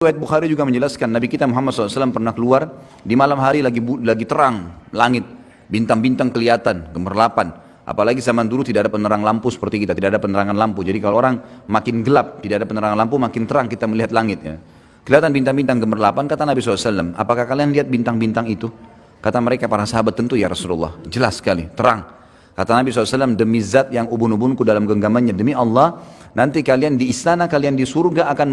Riwayat Bukhari juga menjelaskan Nabi kita Muhammad SAW pernah keluar di malam hari lagi terang langit, bintang-bintang kelihatan, gemerlapan. Apalagi zaman dulu tidak ada penerang lampu seperti kita, tidak ada penerangan lampu. Jadi kalau orang makin gelap, tidak ada penerangan lampu, makin terang kita melihat langit. Ya. Kelihatan bintang-bintang gemerlapan, kata Nabi SAW, apakah kalian lihat bintang-bintang itu? Kata mereka para sahabat, tentu ya Rasulullah, jelas sekali, terang. Kata Nabi SAW, demi zat yang ubun-ubunku dalam genggamannya, demi Allah, nanti kalian di istana, kalian di surga akan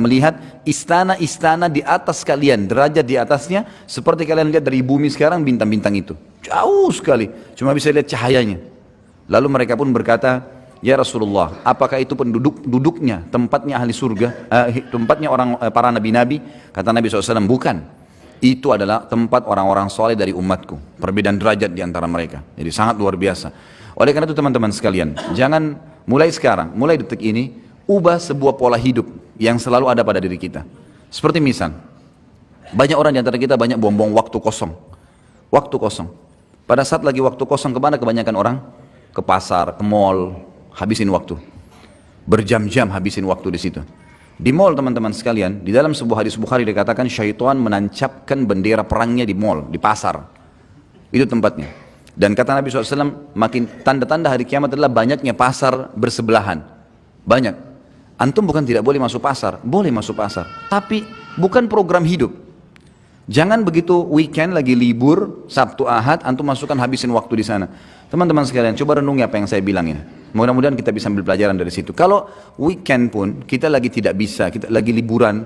melihat istana-istana di atas kalian, derajat di atasnya, seperti kalian lihat dari bumi sekarang bintang-bintang itu. Jauh sekali, cuma bisa lihat cahayanya. Lalu mereka pun berkata, ya Rasulullah, apakah itu duduknya, tempatnya ahli surga, tempatnya para nabi-nabi? Kata Nabi SAW, bukan. Itu adalah tempat orang-orang soleh dari umatku. Perbedaan derajat di antara mereka. Jadi sangat luar biasa. Oleh karena itu teman-teman sekalian, jangan mulai sekarang, mulai detik ini, ubah sebuah pola hidup yang selalu ada pada diri kita. Seperti misal, banyak orang di antara kita banyak buang-buang waktu kosong. Waktu kosong. Pada saat lagi waktu kosong, kemana kebanyakan orang? Ke pasar, ke mall, habisin waktu. Berjam-jam habisin waktu di situ. Di mall teman-teman sekalian, di dalam sebuah hadis Bukhari dikatakan syaitan menancapkan bendera perangnya di mall, di pasar. Itu tempatnya. Dan kata Nabi SAW, makin tanda-tanda hari kiamat adalah banyaknya pasar bersebelahan. Banyak. Antum bukan tidak boleh masuk pasar, boleh masuk pasar. Tapi bukan program hidup. Jangan begitu weekend lagi libur, Sabtu Ahad, antum masukkan habisin waktu di sana. Teman-teman sekalian, coba renungi apa yang saya bilang ini. Mudah-mudahan kita bisa ambil pelajaran dari situ. Kalau weekend pun kita lagi tidak bisa, kita lagi liburan,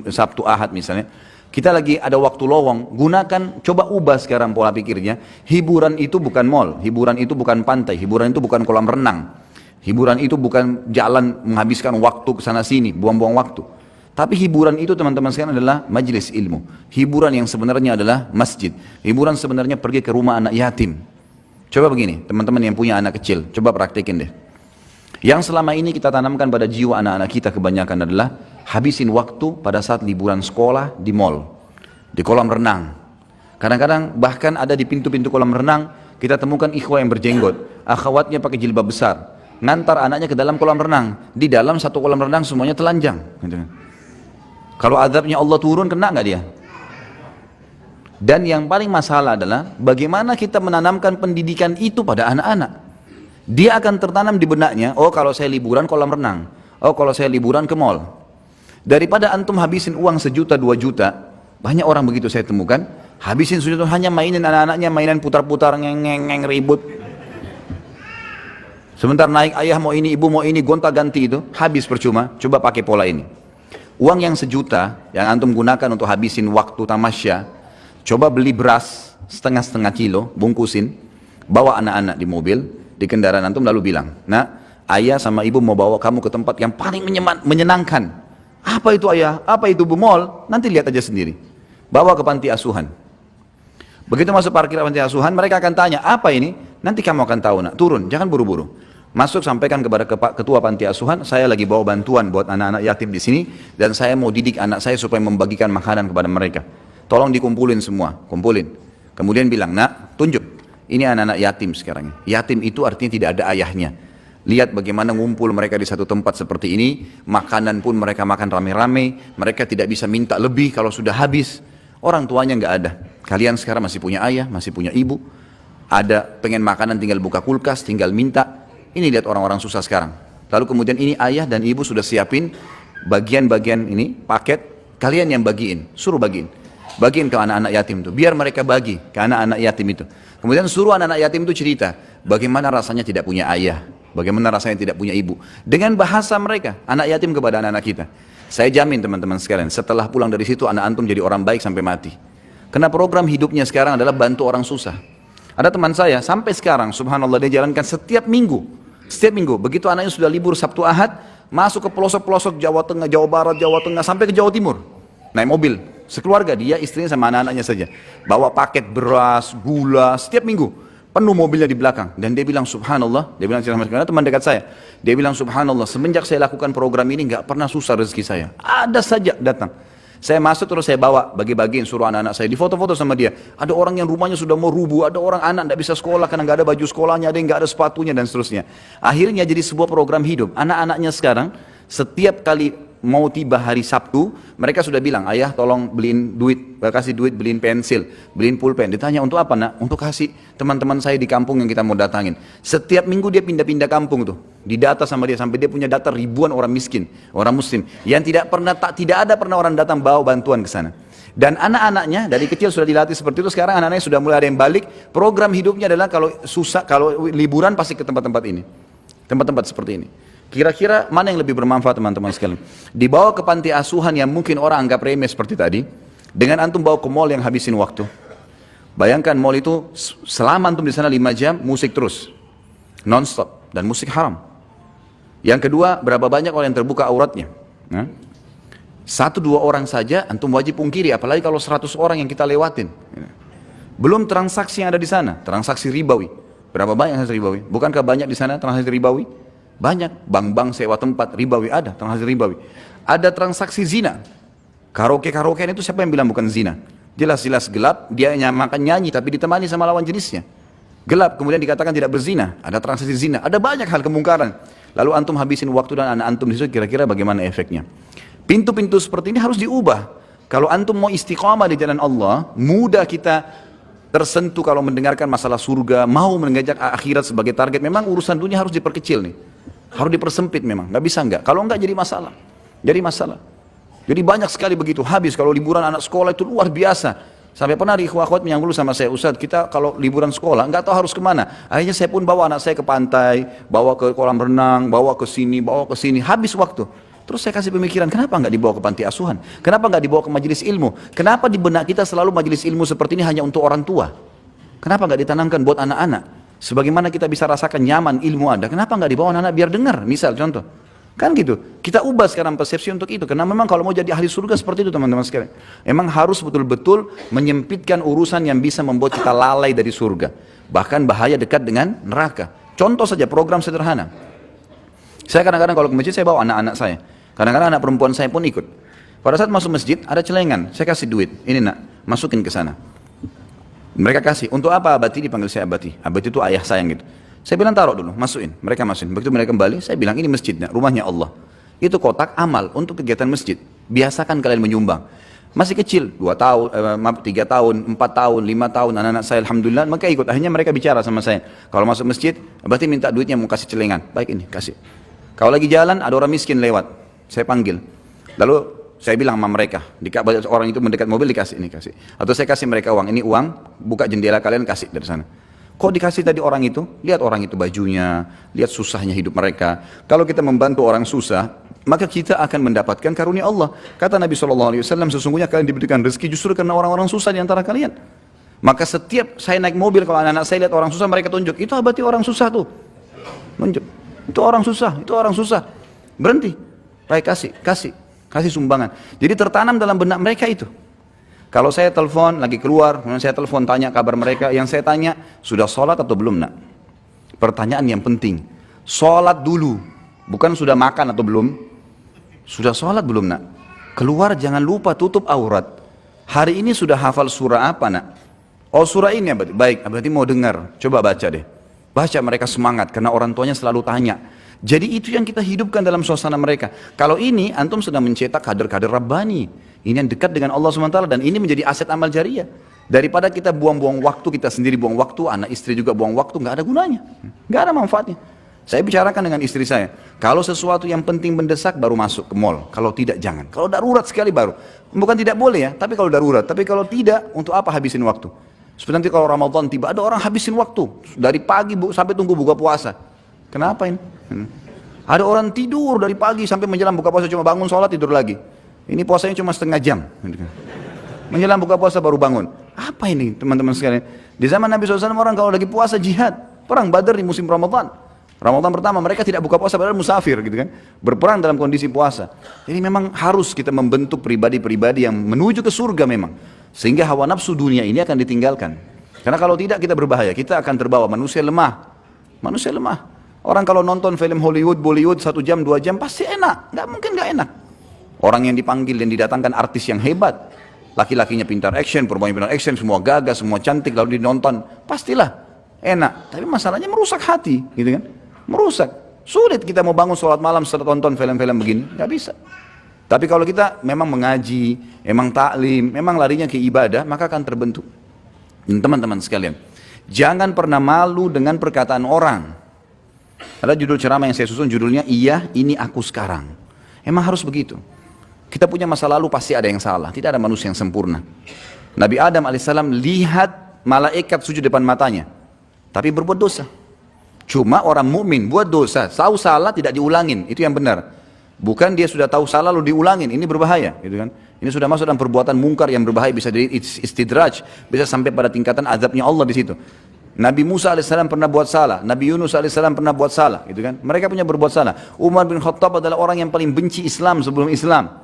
Sabtu Ahad misalnya, kita lagi ada waktu lowong, gunakan, coba ubah sekarang pola pikirnya. Hiburan itu bukan mall, hiburan itu bukan pantai, hiburan itu bukan kolam renang. Hiburan itu bukan jalan menghabiskan waktu ke sana sini, buang-buang waktu. Tapi hiburan itu teman-teman sekalian adalah majelis ilmu. Hiburan yang sebenarnya adalah masjid. Hiburan sebenarnya pergi ke rumah anak yatim. Coba begini, teman-teman yang punya anak kecil, coba praktekin deh. Yang selama ini kita tanamkan pada jiwa anak-anak kita kebanyakan adalah habisin waktu pada saat liburan sekolah di mall, di kolam renang. Kadang-kadang bahkan ada di pintu-pintu kolam renang, kita temukan ikhwah yang berjenggot, akhwatnya pakai jilbab besar. Ngantar anaknya ke dalam kolam renang, di dalam satu kolam renang semuanya telanjang. Kalau azabnya Allah turun, kena nggak dia? Dan yang paling masalah adalah bagaimana kita menanamkan pendidikan itu pada anak-anak. Dia akan tertanam di benaknya, oh kalau saya liburan kolam renang, oh kalau saya liburan ke mall. Daripada antum habisin uang 1 juta 2 juta, banyak orang begitu saya temukan, habisin sejuta hanya mainin anak-anaknya, mainan putar-putar, ngeng ribut. Sebentar naik ayah mau ini, ibu mau ini, gonta-ganti itu, habis percuma. Coba pakai pola ini. Uang yang 1 juta yang antum gunakan untuk habisin waktu tamasya, coba beli beras setengah kilo, bungkusin, bawa anak-anak di mobil, di kendaraan antum lalu bilang, nah ayah sama ibu mau bawa kamu ke tempat yang paling menyenangkan. Apa itu ayah? Apa itu bu? Mall? Nanti lihat aja sendiri. Bawa ke panti asuhan. Begitu masuk parkir panti asuhan, mereka akan tanya, apa ini? Nanti kamu akan tahu nak, turun, jangan buru-buru. Masuk sampaikan kepada ketua panti asuhan, saya lagi bawa bantuan buat anak-anak yatim di sini dan saya mau didik anak saya supaya membagikan makanan kepada mereka. Tolong dikumpulin semua, kumpulin. Kemudian bilang, nak, tunjuk. Ini anak-anak yatim sekarang. Yatim itu artinya tidak ada ayahnya. Lihat bagaimana ngumpul mereka di satu tempat seperti ini, makanan pun mereka makan rame-rame, mereka tidak bisa minta lebih kalau sudah habis. Orang tuanya nggak ada. Kalian sekarang masih punya ayah, masih punya ibu. Ada pengen makanan tinggal buka kulkas, tinggal minta. Ini lihat orang-orang susah sekarang. Lalu kemudian ini ayah dan ibu sudah siapin bagian-bagian ini, paket, kalian yang bagiin, suruh bagiin. Bagiin ke anak-anak yatim itu, biar mereka bagi ke anak-anak yatim itu. Kemudian suruh anak-anak yatim itu cerita, bagaimana rasanya tidak punya ayah, bagaimana rasanya tidak punya ibu. Dengan bahasa mereka, anak yatim kepada anak-anak kita. Saya jamin teman-teman sekalian, setelah pulang dari situ anak antum jadi orang baik sampai mati. Karena program hidupnya sekarang adalah bantu orang susah. Ada teman saya, sampai sekarang, subhanallah dia jalankan setiap minggu. Setiap minggu, begitu anaknya sudah libur Sabtu Ahad, masuk ke pelosok-pelosok Jawa Tengah, Jawa Barat, Jawa Tengah, sampai ke Jawa Timur. Naik mobil, sekeluarga, dia, istrinya sama anak-anaknya saja. Bawa paket beras, gula, setiap minggu. Penuh mobilnya di belakang. Dan dia bilang, subhanallah, dia bilang sama teman dekat saya. Dia bilang, subhanallah, semenjak saya lakukan program ini, nggak pernah susah rezeki saya. Ada saja datang. Saya masuk terus saya bawa, bagi-bagiin suruh anak-anak saya, di foto-foto sama dia. Ada orang yang rumahnya sudah mau rubuh, ada orang anak tidak bisa sekolah karena nggak ada baju sekolahnya, ada yang nggak ada sepatunya dan seterusnya. Akhirnya jadi sebuah program hidup. Anak-anaknya sekarang setiap kali mau tiba hari Sabtu, mereka sudah bilang, ayah tolong beliin duit, kasih duit beliin pensil, beliin pulpen. Ditanya untuk apa nak? Untuk kasih teman-teman saya di kampung yang kita mau datangin. Setiap minggu dia pindah-pindah kampung tuh, didata sama dia sampai dia punya data ribuan orang miskin, orang muslim yang tidak ada pernah orang datang bawa bantuan ke sana. Dan anak-anaknya dari kecil sudah dilatih seperti itu. Sekarang anak-anaknya sudah mulai ada yang balik. Program hidupnya adalah kalau susah, kalau liburan pasti ke tempat-tempat ini, tempat-tempat seperti ini. Kira-kira mana yang lebih bermanfaat teman-teman sekalian? Dibawa ke panti asuhan yang mungkin orang anggap remeh seperti tadi, dengan antum bawa ke mall yang habisin waktu. Bayangkan mall itu selama antum di sana 5 jam musik terus, non-stop, dan musik haram. Yang kedua, berapa banyak orang yang terbuka auratnya? 1-2 orang saja antum wajib pungkiri, apalagi kalau 100 orang yang kita lewatin. Belum transaksi yang ada di sana, transaksi ribawi. Berapa banyak transaksi ribawi? Bukankah banyak di sana transaksi ribawi? Banyak, bank-bank sewa tempat, ribawi ada, transaksi ribawi. Ada transaksi zina. Karaoke-karaokean itu siapa yang bilang bukan zina? Jelas-jelas gelap, dia makan nyanyi tapi ditemani sama lawan jenisnya. Gelap, kemudian dikatakan tidak berzina, ada transaksi zina, ada banyak hal kemungkaran. Lalu antum habisin waktu dan anak antum di situ, kira-kira bagaimana efeknya? Pintu-pintu seperti ini harus diubah. Kalau antum mau istiqamah di jalan Allah, mudah kita tersentuh kalau mendengarkan masalah surga, mau mengajak akhirat sebagai target. Memang urusan dunia harus diperkecil nih. Harus dipersempit memang, nggak bisa nggak. Kalau nggak jadi masalah, jadi masalah. Jadi banyak sekali begitu. Habis kalau liburan anak sekolah itu luar biasa. Sampai pernah ikhwah-akhwat menyangkul sama saya, Ustadz kita kalau liburan sekolah nggak tahu harus kemana. Akhirnya saya pun bawa anak saya ke pantai, bawa ke kolam renang, bawa ke sini, habis waktu. Terus saya kasih pemikiran, kenapa nggak dibawa ke panti asuhan? Kenapa nggak dibawa ke majelis ilmu? Kenapa di benak kita selalu majelis ilmu seperti ini hanya untuk orang tua? Kenapa nggak ditanamkan buat anak-anak? Sebagaimana kita bisa rasakan nyaman ilmu ada, kenapa nggak dibawa anak-anak biar dengar? Misal contoh, kan gitu. Kita ubah sekarang persepsi untuk itu, karena memang kalau mau jadi ahli surga seperti itu teman-teman sekalian. Emang harus betul-betul menyempitkan urusan yang bisa membuat kita lalai dari surga. Bahkan bahaya dekat dengan neraka. Contoh saja program sederhana. Saya kadang-kadang kalau ke masjid saya bawa anak-anak saya. Kadang-kadang anak perempuan saya pun ikut. Pada saat masuk masjid ada celengan, saya kasih duit. Ini nak, masukin ke sana. Mereka kasih, untuk apa abati? Dipanggil saya abati. Abati itu ayah sayang gitu. Saya bilang taruh dulu, masukin. Mereka masukin. Begitu mereka kembali, saya bilang ini masjidnya, rumahnya Allah. Itu kotak amal untuk kegiatan masjid. Biasakan kalian menyumbang. Masih kecil, 2 tahun, 3 tahun, 4 tahun, 5 tahun, anak-anak saya alhamdulillah, maka ikut. Akhirnya mereka bicara sama saya. Kalau masuk masjid, abati minta duitnya mau kasih celengan. Baik ini, kasih. Kalau lagi jalan, ada orang miskin lewat. Saya panggil. Lalu saya bilang sama mereka, orang itu mendekat mobil dikasih, ini kasih. Atau saya kasih mereka uang, ini uang, buka jendela kalian kasih dari sana. Kok dikasih tadi orang itu? Lihat orang itu bajunya, lihat susahnya hidup mereka. Kalau kita membantu orang susah, maka kita akan mendapatkan karunia Allah. Kata Nabi SAW, sesungguhnya kalian diberikan rezeki justru karena orang-orang susah di antara kalian. Maka setiap saya naik mobil, kalau anak-anak saya lihat orang susah, mereka tunjuk, itu berarti orang susah tuh. Tunjuk, itu orang susah, itu orang susah. Berhenti, baik kasih sumbangan. Jadi tertanam dalam benak mereka itu. Kalau saya telepon lagi keluar, kemudian saya telepon tanya kabar mereka, yang saya tanya, sudah sholat atau belum nak? Pertanyaan yang penting. Sholat dulu, bukan sudah makan atau belum. Sudah sholat belum nak? Keluar jangan lupa tutup aurat. Hari ini sudah hafal surah apa nak? Oh surah ini ya, baik, berarti mau dengar. Coba baca deh. Baca, mereka semangat karena orang tuanya selalu tanya. Jadi itu yang kita hidupkan dalam suasana mereka. Kalau ini, antum sedang mencetak kader-kader Rabbani. Ini yang dekat dengan Allah SWT dan ini menjadi aset amal jariah. Daripada kita buang-buang waktu, kita sendiri buang waktu, anak istri juga buang waktu, nggak ada gunanya. Nggak ada manfaatnya. Saya bicarakan dengan istri saya, kalau sesuatu yang penting mendesak baru masuk ke mall. Kalau tidak, jangan. Kalau darurat sekali baru. Bukan tidak boleh ya, tapi kalau darurat. Tapi kalau tidak, untuk apa habisin waktu? Seperti nanti kalau Ramadan tiba, ada orang habisin waktu. Dari pagi sampai tunggu buka puasa. Kenapa ini? Ada orang tidur dari pagi sampai menjelang buka puasa, cuma bangun sholat tidur lagi. Ini puasanya cuma setengah jam. Menjelang buka puasa baru bangun. Apa ini teman-teman sekalian? Di zaman Nabi SAW orang kalau lagi puasa jihad. Perang Badar di musim Ramadan. Ramadan pertama mereka tidak buka puasa padahal musafir gitu kan. Berperang dalam kondisi puasa. Jadi memang harus kita membentuk pribadi-pribadi yang menuju ke surga memang. Sehingga hawa nafsu dunia ini akan ditinggalkan. Karena kalau tidak kita berbahaya. Kita akan terbawa manusia lemah. Manusia lemah. Orang kalau nonton film Hollywood, Bollywood 1 jam, 2 jam pasti enak. Nggak mungkin nggak enak. Orang yang dipanggil dan didatangkan artis yang hebat. Laki-lakinya pintar action, perempuannya pintar action, semua gagah, semua cantik, lalu dinonton. Pastilah enak. Tapi masalahnya merusak hati, gitu kan? Merusak. Sulit kita mau bangun sholat malam setelah tonton film-film begini. Nggak bisa. Tapi kalau kita memang mengaji, memang taklim, memang larinya ke ibadah, maka akan terbentuk. Dan teman-teman sekalian, jangan pernah malu dengan perkataan orang. Ada judul ceramah yang saya susun, judulnya Iya, Ini Aku Sekarang. Emang harus begitu. Kita punya masa lalu pasti ada yang salah, tidak ada manusia yang sempurna. Nabi Adam alaihissalam lihat malaikat sujud depan matanya, tapi berbuat dosa. Cuma orang mukmin buat dosa, tahu salah tidak diulangin, itu yang benar. Bukan dia sudah tahu salah lalu diulangin, ini berbahaya, gitu kan? Ini sudah masuk dalam perbuatan mungkar yang berbahaya, bisa jadi istidraj, bisa sampai pada tingkatan azabnya Allah di situ. Nabi Musa alaihissalam pernah buat salah, Nabi Yunus alaihissalam pernah buat salah, gitu kan? Mereka punya berbuat salah. Umar bin Khattab adalah orang yang paling benci Islam sebelum Islam.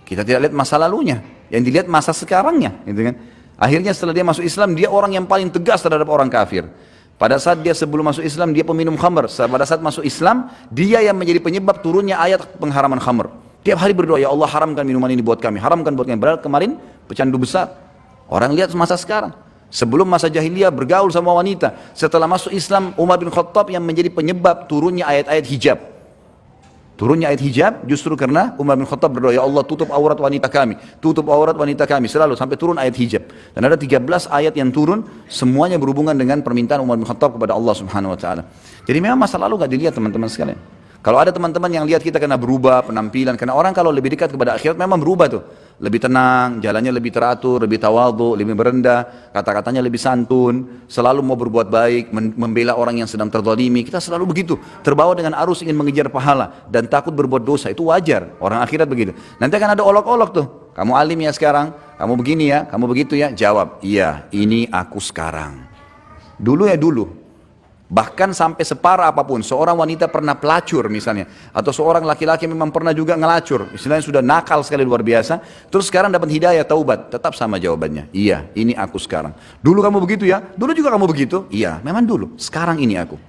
Kita tidak lihat masa lalunya, yang dilihat masa sekarangnya, gitu kan? Akhirnya setelah dia masuk Islam, dia orang yang paling tegas terhadap orang kafir. Pada saat dia sebelum masuk Islam, dia peminum khamr. Pada saat masuk Islam, dia yang menjadi penyebab turunnya ayat pengharaman khamr. Tiap hari berdoa, ya Allah haramkan minuman ini buat kami, haramkan buat kami. Padahal kemarin pecandu besar. Orang lihat masa sekarang. Sebelum masa jahiliyah bergaul sama wanita. Setelah masuk Islam, Umar bin Khattab yang menjadi penyebab turunnya ayat-ayat hijab. Turunnya ayat hijab justru karena Umar bin Khattab berdoa, ya Allah tutup aurat wanita kami, tutup aurat wanita kami, selalu sampai turun ayat hijab. Dan ada 13 ayat yang turun, semuanya berhubungan dengan permintaan Umar bin Khattab kepada Allah Subhanahu wa taala. Jadi memang masa lalu gak dilihat teman-teman sekalian. Kalau ada teman-teman yang lihat kita kena berubah penampilan, karena orang kalau lebih dekat kepada akhirat memang berubah tuh. Lebih tenang, jalannya lebih teratur, lebih tawadhu, lebih merendah, kata-katanya lebih santun, selalu mau berbuat baik, membela orang yang sedang terzalimi. Kita selalu begitu, terbawa dengan arus ingin mengejar pahala dan takut berbuat dosa. Itu wajar, orang akhirat begitu. Nanti akan ada olok-olok tuh. Kamu alim ya sekarang, kamu begini ya, kamu begitu ya. Jawab, iya, ini aku sekarang. Dulu ya dulu. Bahkan sampai separah apapun, seorang wanita pernah pelacur misalnya, atau seorang laki-laki memang pernah juga ngelacur, istilahnya sudah nakal sekali luar biasa, terus sekarang dapat hidayah, taubat, tetap sama jawabannya, iya, ini aku sekarang. Dulu kamu begitu ya, dulu juga kamu begitu, iya, memang dulu, sekarang ini aku.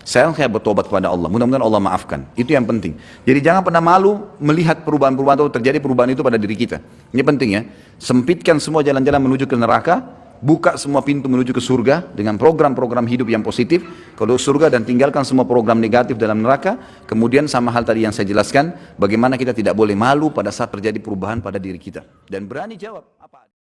Sekarang saya bertobat kepada Allah, mudah-mudahan Allah maafkan, itu yang penting. Jadi jangan pernah malu melihat perubahan-perubahan atau terjadi perubahan itu pada diri kita. Ini penting ya, sempitkan semua jalan-jalan menuju ke neraka, buka semua pintu menuju ke surga dengan program-program hidup yang positif kalau surga, dan tinggalkan semua program negatif dalam neraka. Kemudian sama hal tadi yang saya jelaskan, bagaimana kita tidak boleh malu pada saat terjadi perubahan pada diri kita dan berani jawab apa